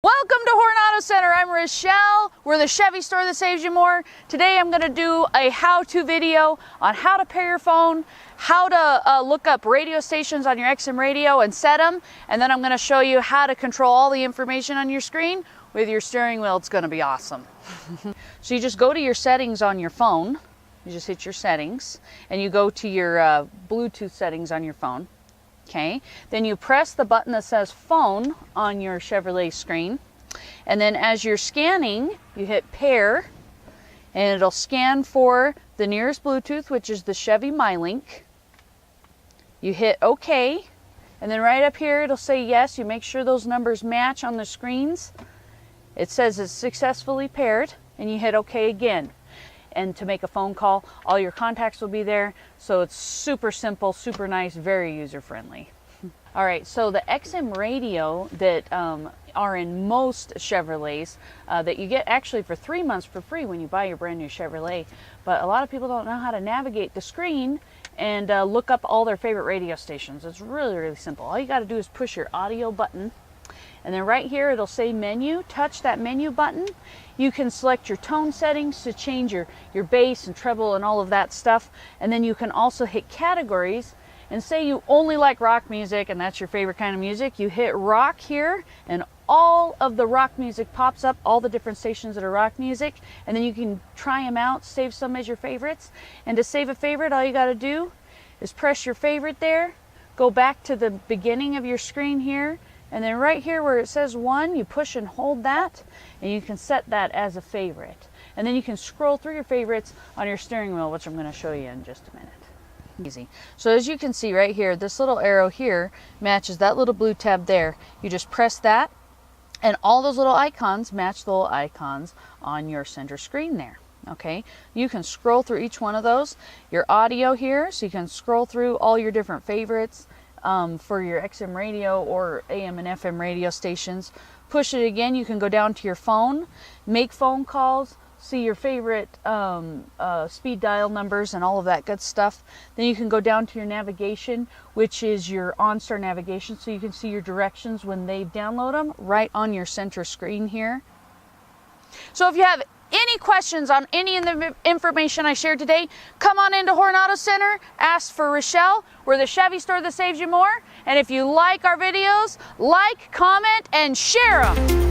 Welcome to Horne Auto Center. I'm Richelle. We're the Chevy store that saves you more. Today I'm going to do a how-to video on how to pair your phone, how to look up radio stations on your XM radio and set them, and then I'm going to show you how to control all the information on your screen with your steering wheel. It's going to be awesome. So you just go to your settings on your phone. You just hit your settings and you go to your Bluetooth settings on your phone. Okay, then you press the button that says phone on your Chevrolet screen, and then as you're scanning you hit pair and it'll scan for the nearest Bluetooth, which is the Chevy MyLink. You hit OK, and then right up here it'll say yes. You make sure those numbers match on the screens. It says it's successfully paired, and you hit OK again. And to make a phone call, all your contacts will be there. So it's super simple, super nice, very user-friendly. All right, so the XM radio that are in most Chevrolets that you get actually for 3 months for free when you buy your brand new Chevrolet. But a lot of people don't know how to navigate the screen and look up all their favorite radio stations. It's really, really simple. All you got to do is push your audio button. And then right here it'll say menu. Touch that menu button. You can select your tone settings to change your bass and treble and all of that stuff. And then you can also hit categories and say you only like rock music and that's your favorite kind of music. You hit rock here and all of the rock music pops up, all the different stations that are rock music, and then you can try them out, save some as your favorites. And to save a favorite, all you got to do is press your favorite there, go back to the beginning of your screen here, and then right here where it says 1, you push and hold that, and you can set that as a favorite. And then you can scroll through your favorites on your steering wheel, which I'm going to show you in just a minute. Easy. So as you can see right here, this little arrow here matches that little blue tab there. You just press that, and all those little icons match the little icons on your center screen there. Okay, you can scroll through each one of those. Your audio here, so you can scroll through all your different favorites for your XM radio or AM and FM radio stations. Push it again, you can go down to your phone, make phone calls, see your favorite speed dial numbers and all of that good stuff. Then you can go down to your navigation, which is your OnStar navigation, so you can see your directions when they download them right on your center screen here. So if you have any questions on any of the information I shared today, come on into Horne Auto Center, ask for Richelle. We're the Chevy store that saves you more. And if you like our videos, like, comment, and share them.